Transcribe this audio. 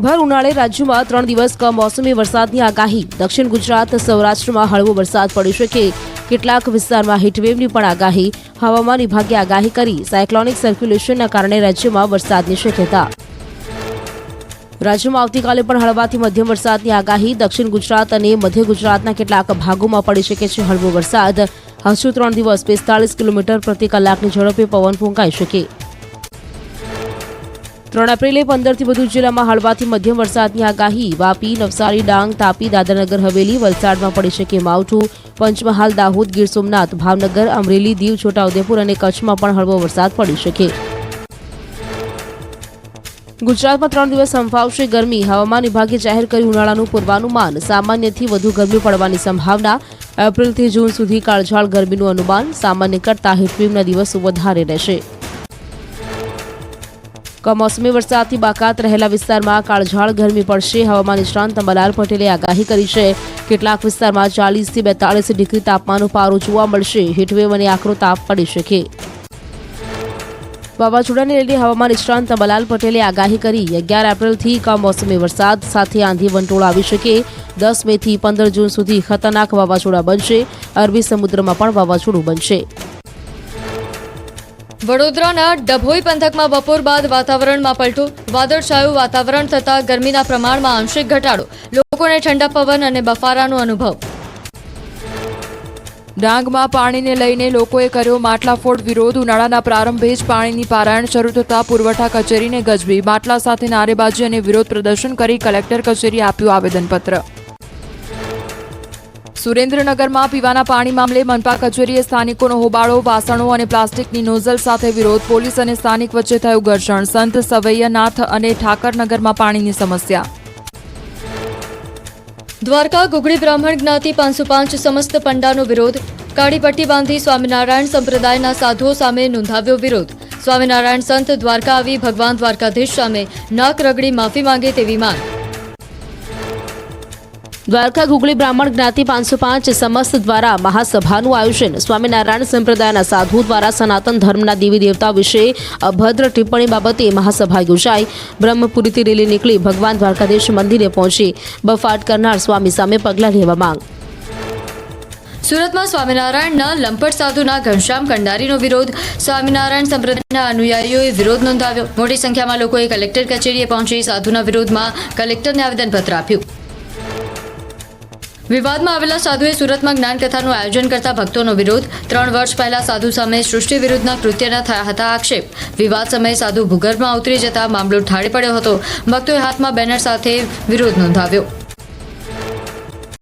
ભર ઉનાળે રાજ્યમાં 3 દિવસ કમોસમી વરસાદની આગાહી. દક્ષિણ ગુજરાત સૌરાષ્ટ્રમાં હળવો વરસાદ પડી શકે. કેટલાક વિસ્તારમાં હીટવેવની પણ આગાહી. હવામાન વિભાગે આગાહી કરી. સાયક્લોનિક સર્ક્યુલેશનના કારણે રાજ્યમાં વરસાદની શક્યતા. રાજ્યમાં આવતીકાલે પણ હળવાથી મધ્યમ વરસાદની આગાહી. દક્ષિણ ગુજરાત અને મધ્ય ગુજરાતના કેટલાક ભાગોમાં પડી શકે છે હળવો વરસાદ. હજુ 3 દિવસ 45 કિલોમીટર પ્રતિ કલાકની ઝડપે પવન ફૂંકાઈ શકે. 3 એપ્રિલે 15થી વધુ જિલ્લામાં હળવાથી મધ્યમ વરસાદની આગાહી. વાપી, નવસારી, ડાંગ, તાપી, દાદરાનગર હવેલી, વલસાડમાં પડી શકે માવઠું. પંચમહાલ, દાહોદ, ગીર સોમનાથ, ભાવનગર, અમરેલી, દીવ, છોટાઉદેપુર અને કચ્છમાં પણ હળવો વરસાદ પડી શકે. ગુજરાતમાં 3 દિવસ સંભાવશે ગરમી. હવામાન વિભાગે જાહેર કર્યું ઉનાળાનું પૂર્વાનુમાન. સામાન્યથી વધુ ગરમી પડવાની સંભાવના. એપ્રિલથી જૂન સુધી કાળઝાળ ગરમીનું અનુમાન. સામાન્ય કરતાં હીટવેવના દિવસો વધારે રહેશે. કમોસમી વરસાદથી બાકાત રહેલા વિસ્તારમાં કાળઝાળ ગરમી પડશે. હવામાન નિષ્ણાંત અંબાલાલ પટેલે આગાહી કરી છે. કેટલાક વિસ્તારમાં 40 થી 42 ડિગ્રી તાપમાનનો પારો જોવા મળશે. હીટવેવ અને આકરો તાપ પડી શકે. વાવાઝોડાને લઈને હવામાન નિષ્ણાંત અંબાલાલ પટેલે આગાહી કરી. 11 એપ્રિલથી કમોસમી વરસાદ સાથે આંધી વંટોળ આવી શકે. 10 મેથી 15 જૂન સુધી ખતરનાક વાવાઝોડા બનશે. અરબી સમુદ્રમાં પણ વાવાઝોડું બનશે. વડોદરાના ડભોઈ પંથકમાં બપોર બાદ વાતાવરણમાં પલટો. વાદળછાયું વાતાવરણ થતાં ગરમીના પ્રમાણમાં આંશિક ઘટાડો. લોકોને ઠંડા પવન અને બફારાનો અનુભવ. ડાંગમાં પાણીને લઈને લોકોએ કર્યો માટલાફોડ વિરોધ. ઉનાળાના પ્રારંભે જ પાણીની પારાયણ શરૂ થતાં પુરવઠા કચેરીને ગજવી. માટલા સાથે નારેબાજી અને વિરોધ પ્રદર્શન કરી કલેક્ટર કચેરીએ આપ્યું આવેદનપત્ર. સુરેન્દ્રનગરમાં પીવાના પાણી મામલે મનપા કચેરીએ સ્થાનિકોનો હોબાળો. વાસણો અને પ્લાસ્ટિકની નોઝલ સાથે વિરોધ. પોલીસ અને સ્થાનિક વચ્ચે થયું ઘર્ષણ. સંત સવૈયાનાથ અને ઠાકરનગરમાં પાણીની સમસ્યા. દ્વારકા ઘુગડી બ્રાહ્મણ જ્ઞાતિ 505 સમસ્ત પંડાનો વિરોધ. કાળી પટ્ટી બાંધી સ્વામિનારાયણ સંપ્રદાયના સાધુઓ સામે નોંધાવ્યો વિરોધ. સ્વામિનારાયણ સંત દ્વારકા આવી ભગવાન દ્વારકાધીશ સામે નાક રગડી માફી માંગે તેવી માંગ. દ્વારકા ઘુગડી બ્રાહ્મણ જ્ઞાતિ 505 સમસ્ત દ્વારા મહાસભાનું આયોજન. સ્વામિનારાયણ સંપ્રદાયના સાધુ દ્વારા સનાતન ધર્મના દેવી દેવતા વિશે અભદ્ર ટિપ્પણી બાબતે મહાસભા યોજાઈ. બ્રહ્મપુરીથી રેલી નીકળી ભગવાન દ્વારકાધીશ મંદિરે પહોંચી. બફાટ કરનાર સ્વામી સામે પગલાં લેવા માંગ. સુરતમાં સ્વામિનારાયણના લંપટ સાધુના ઘનશ્યામ કંડારીનો વિરોધ. સ્વામિનારાયણ સંપ્રદાયના અનુયાયીઓએ વિરોધ નોંધાવ્યો. મોટી સંખ્યામાં લોકોએ કલેક્ટર કચેરીએ પહોંચી સાધુના વિરોધમાં કલેક્ટરને આવેદનપત્ર આપ્યું. વિવાદમાં આવેલા સાધુએ સુરતમાં જ્ઞાનકથાનું આયોજન કરતા ભક્તોનો વિરોધ. 3 વર્ષ પહેલા સાધુ સામે સૃષ્ટિ વિરુદ્ધના કૃત્યના થયા હતા આક્ષેપ. વિવાદ સમયે સાધુ ભૂગર્ભમાં ઉતરી જતા મામલો ઠાળે પડ્યો હતો. ભક્તોએ હાથમાં બેનર સાથે વિરોધ નોંધાવ્યો.